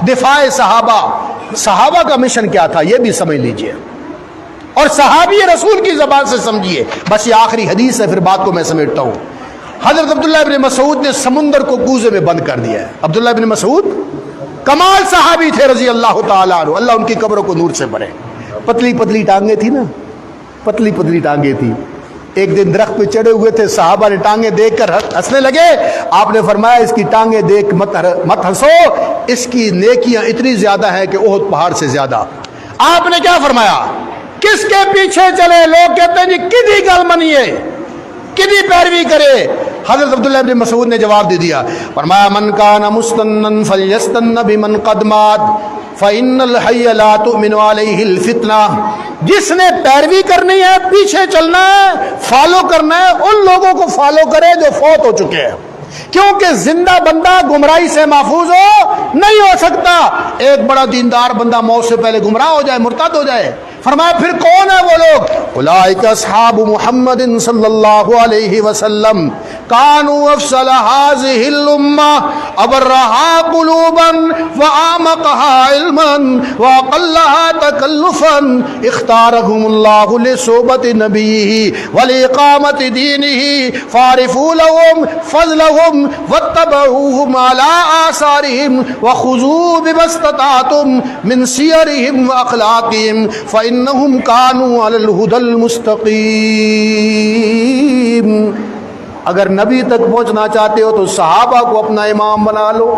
دفاع صحابہ. صحابہ کا مشن کیا تھا یہ بھی سمجھ لیجئے اور صحابی رسول کی زبان سے سمجھیے. بس یہ آخری حدیث ہے پھر بات کو میں سمیٹتا ہوں. حضرت عبداللہ ابن مسعود نے سمندر کو کوزے میں بند کر دیا ہے. عبداللہ ابن مسعود کمال صحابی تھے رضی اللہ تعالیٰ عنہ, اللہ ان کی قبروں کو نور سے بھرے. پتلی پتلی ٹانگیں تھی نا, پتلی پتلی ٹانگیں تھی. ایک دن درخت پہ چڑھے ہوئے تھے, صحابہ نے ٹانگیں دیکھ کر ہنسنے لگے. آپ نے فرمایا اس کی ٹانگیں دیکھ مت ہنسو, اس کی نیکیاں اتنی زیادہ ہیں کہ احد پہاڑ سے زیادہ. آپ نے کیا فرمایا, کس کے پیچھے چلے؟ لوگ کہتے ہیں جی کدی گل منیے, کدی پیروی کرے. حضرت عبداللہ ابن مسعود نے جواب دے دیا, فرمایا من کان مستنن فلیستن بمن قد مات فإن الحی لا تؤمن علیہ الفتنہ. جس نے پیروی کرنی ہے, پیچھے چلنا ہے, فالو کرنا ہے, ان لوگوں کو فالو کرے جو فوت ہو چکے ہیں, کیونکہ زندہ بندہ گمراہی سے محفوظ نہیں ہو سکتا. ایک بڑا دیندار بندہ موت سے پہلے گمراہ ہو جائے, مرتد ہو جائے. فرمایا پھر کون ہے وہ لوگ؟ اولئک اصحاب محمد صلی اللہ علیہ وسلم کانوا افضل هذه الامه ابرها قلوبا واعمقها علما واقلها تکلفا اختارهم الله لصحبة نبيه ولاقامة دينه فاعرفوا لهم فضلهم واتبعوهم على آثارهم وخذوا بما استطعتم من سيرهم واخلاقهم فإنهم كانوا على الهدى المستقيم. اگر نبی تک پہنچنا چاہتے ہو تو صحابہ کو اپنا امام بنا لو.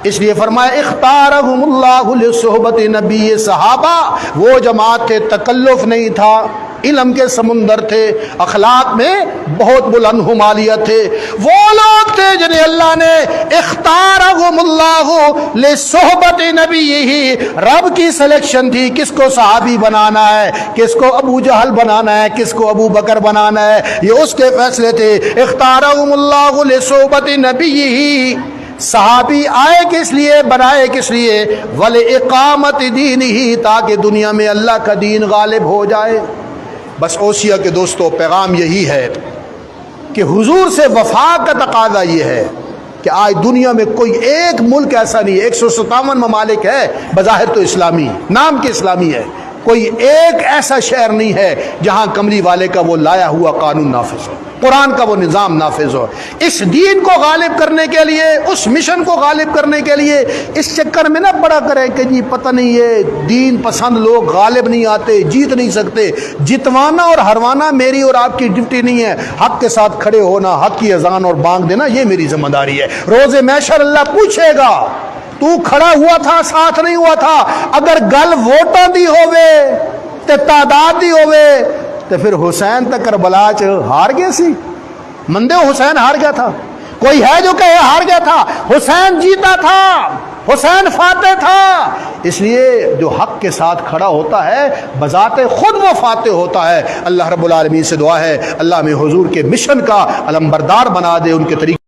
اس لیے فرمایا اختارہم اللہ لصحبت نبی. صحابہ وہ جماعت تھے, تکلف نہیں تھا, علم کے سمندر تھے, اخلاق میں بہت بلند ہمالیت تھے. وہ لوگ تھے جنہیں اللہ نے اختارہم اللہ لصحبت نبی, رب کی سلیکشن تھی کس کو صحابی بنانا ہے, کس کو ابو جہل بنانا ہے, کس کو ابو بکر بنانا ہے, یہ اس کے فیصلے تھے. اختارہم اللہ لصحبت نبی. صحابی آئے کس لیے, بنائے کس لیے؟ وَلِإِقَامَةِ دِينِهِ, تاکہ دنیا میں اللہ کا دین غالب ہو جائے. بس اوسیہ کے دوستو پیغام یہی ہے کہ حضور سے وفا کا تقاضا یہ ہے کہ آج دنیا میں کوئی ایک ملک ایسا نہیں ہے, 157 ممالک ہے بظاہر تو اسلامی, نام کے اسلامی ہے, کوئی ایک ایسا شہر نہیں ہے جہاں کملی والے کا وہ لایا ہوا قانون نافذ ہو, قرآن کا وہ نظام نافذ ہو. اس دین کو غالب کرنے کے لیے, اس مشن کو غالب کرنے کے لیے اس چکر میں نہ پڑا کریں کہ جی پتہ نہیں یہ دین پسند لوگ غالب نہیں آتے, جیت نہیں سکتے. جتوانا اور ہروانا میری اور آپ کی ڈیوٹی نہیں ہے. حق کے ساتھ کھڑے ہونا, حق کی اذان اور بانگ دینا یہ میری ذمہ داری ہے. روز محشر اللہ پوچھے گا تو کھڑا ہوا تھا, ساتھ نہیں ہوا تھا. اگر گل ووٹاں دی ہووے تے تعداد دی ہووے تے پھر حسین تک کربلا چ ہار گئے سی. مندے حسین ہار گیا تھا, کوئی ہے جو کہے ہار گیا تھا؟ حسین جیتا تھا, حسین فاتح تھا. اس لیے جو حق کے ساتھ کھڑا ہوتا ہے بذات خود وہ فاتح ہوتا ہے. اللہ رب العالمین سے دعا ہے اللہ ہمیں حضور کے مشن کا علمبردار بنا دے, ان کے طریقے